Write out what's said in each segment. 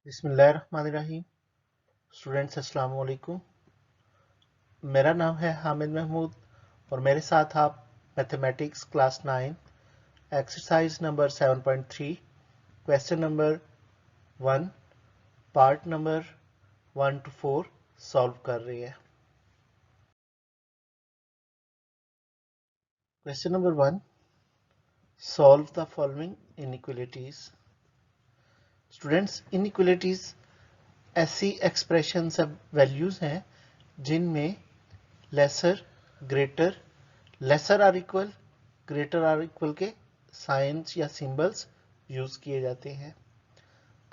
बिस्मिल्लाहिर्रहमानिर्रहीम। स्टूडेंट्स अस्सलाम वालेकुम। मेरा नाम है हामिद महमूद और मेरे साथ आप mathematics class 9 exercise number 7.3 question number 1 part number 1 to 4 solve कर रही है। Question number 1, solve the following inequalities. Students, inequalities ऐसी एक्सप्रेशन सब वैल्यूज हैं जिनमें lesser, greater, lesser or equal, greater or equal के साइंस या सिंबल्स यूज किए जाते हैं।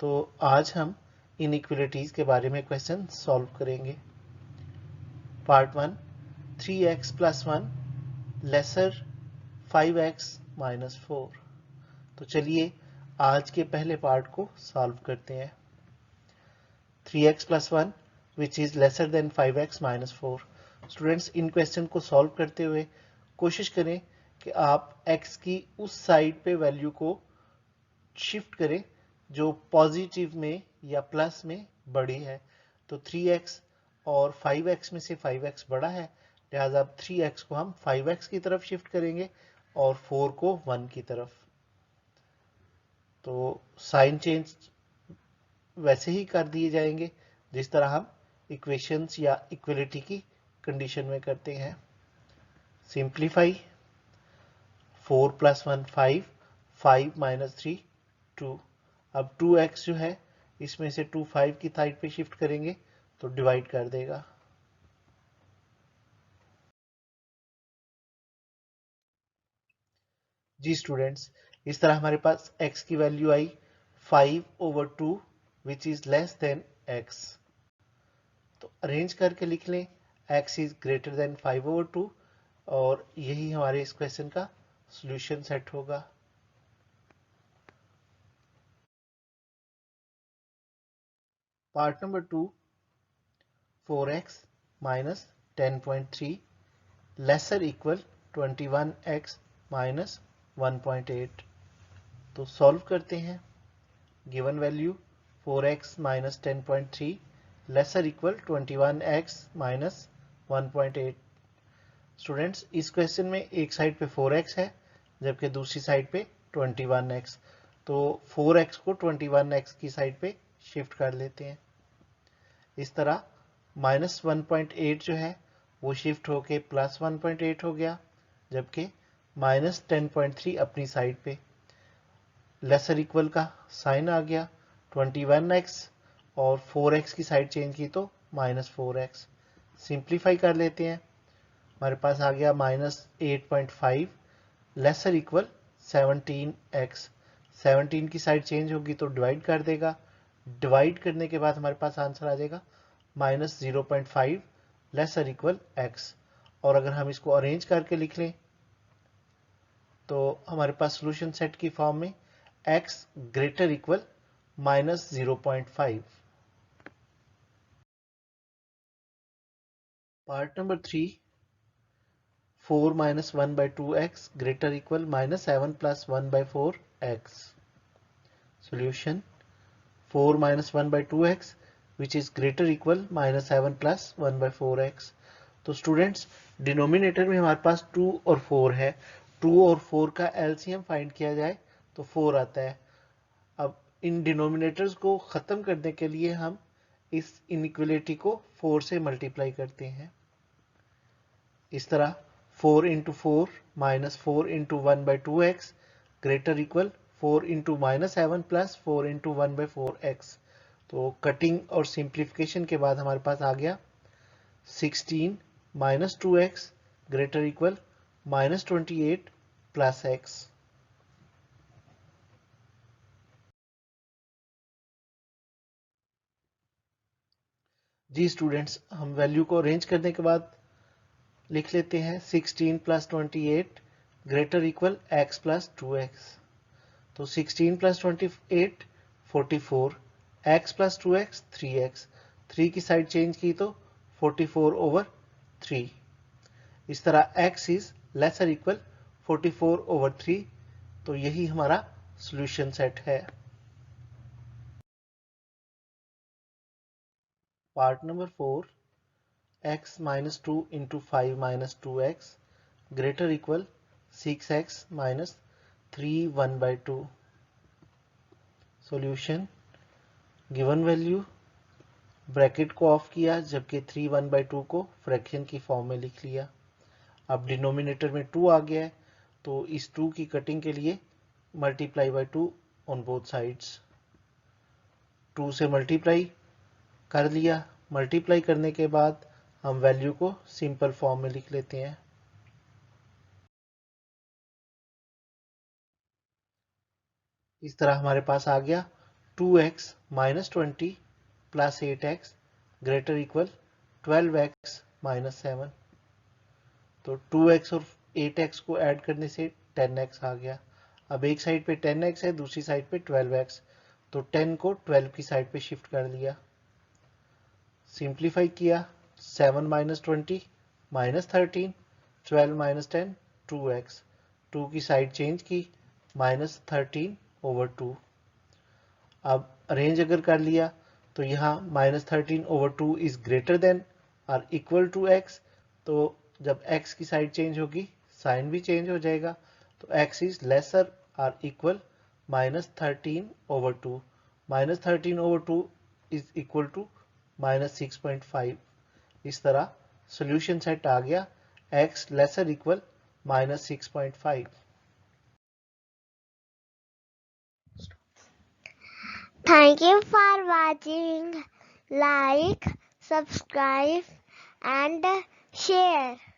तो आज हम इनइक्वालिटीज के बारे में क्वेश्चन सॉल्व करेंगे। Part 1, 3x + 1 lesser 5x - 4। तो चलिए आज के पहले पार्ट को सॉल्व करते हैं। 3x + 1 which is lesser than 5x - 4। Students, in question को सॉल्व करते हुए कोशिश करें कि आप x की उस साइड पे वैल्यू को शिफ्ट करें जो पॉजिटिव में या प्लस में बड़ी है। तो 3x और 5x में से 5x बड़ा है, लिहाजा 3x को हम 5x की तरफ शिफ्ट करेंगे और 4 को 1 की तरफ। तो साइन चेंज वैसे ही कर दिए जाएंगे जिस तरह हम इक्वेशंस या इक्वलिटी की कंडीशन में करते हैं। सिंप्लीफाई, 4 + 1 5, 5 - 3 2। अब 2x जो है इसमें से 2 5 की साइड पे शिफ्ट करेंगे तो डिवाइड कर देगा। जी स्टूडेंट्स, इस तरह हमारे पास x की value I 5/2 which is less than x। तो अरेंज करके लिख लें x इज ग्रेटर देन 5/2 और यही हमारे इस क्वेश्चन का सॉल्यूशन सेट होगा। Part number 2, 4x - 10.3 lesser equal 21x - 1.8। तो सॉल्व करते हैं। Given value 4x - 10.3 lesser equal 21x - 1.8। Students, इस क्वेश्चन में एक साइड पे 4x है जबकि दूसरी साइड पे 21x। तो 4x को 21x की साइड पे शिफ्ट कर लेते हैं। इस तरह -1.8 जो है वो शिफ्ट होके +1.8 हो गया, जबकि -10.3 अपनी साइड पे। लेसर इक्वल का साइन आ गया 21x और 4x की साइड चेंज की तो -4x। सिंप्लीफाई कर लेते हैं। हमारे पास आ गया -8.5 लेसर इक्वल 17x। 17 की साइड चेंज होगी तो डिवाइड कर देगा। डिवाइड करने के बाद हमारे पास आंसर आ जाएगा -0.5 लेसर इक्वल x। और अगर हम इसको अरेंज करके लिख लें तो हमारे पास सॉल्यूशन सेट की फॉर्म में x greater equal -0.5। Part number 3, 4 - 1/2x greater equal -7 + 1/4x। Solution 4 - 1/2x which is greater equal -7 + 1/4x। तो स्टूडेंट्स, डिनोमिनेटर में हमारे पास 2 और 4 है। 2 और 4 का एलसीएम फाइंड किया जाए तो 4 आता है। अब इन डिनोमिनेटर्स को खत्म करने के लिए हम इस इनइक्वालिटी को 4 से मल्टीप्लाई करते हैं। इस तरह 4 × 4 - 4 × 1/2x ग्रेटर इक्वल 4 × -7 + 4 × 1/4x। तो कटिंग और सिंप्लीफिकेशन के बाद हमारे पास आ गया 16 - 2x ग्रेटर इक्वल -28 + x। जी स्टूडेंट्स, हम वैल्यू को अरेंज करने के बाद लिख लेते हैं 16 + 28 ग्रेटर इक्वल x + 2x। तो 16 + 28 44, x + 2x 3x। 3 की साइड चेंज की तो 44/3। इस तरह x इज लेसर इक्वल 44/3। तो यही हमारा सॉल्यूशन सेट है। Part number 4, x minus 2 into 5 minus 2x greater equal 6x minus 3 1 by 2. Solution, given value, bracket को ऑफ किया जबकि 3 1 by 2 को फ्रैक्शन की फॉर्म में लिख लिया. अब डिनोमिनेटर में 2 आ गया है तो इस 2 की कटिंग के लिए multiply by 2 on both sides. 2 से मल्टीप्लाई कर लिया. मल्टीप्लाई करने के बाद हम वैल्यू को सिंपल फॉर्म में लिख लेते हैं. इस तरह हमारे पास आ गया 2x minus 20 plus 8x greater equal 12x minus 7. तो 2x और 8x को ऐड करने से 10x आ गया. अब एक साइड पे 10x है, दूसरी साइड पे 12x, तो 10 को 12 की साइड पे शिफ्ट कर दिया. सिंप्लीफाई किया. 7 माइनस 20 माइनस 13, 12 माइनस 10 2x. 2 की साइड चेंज की, माइनस 13 ओवर 2. अब अरेंज अगर कर लिया तो यहाँ minus 13 over 2 is greater than और इक्वल टू x. तो जब x की साइड चेंज होगी साइन भी चेंज हो जाएगा. तो x इज लेसर और equal minus 13 over 2. Minus 13 over 2 is equal to minus 6.5. इस तरह सोल्यूशन सेट आ गया x lesser equal minus 6.5. Thank you for watching. Like, subscribe and share.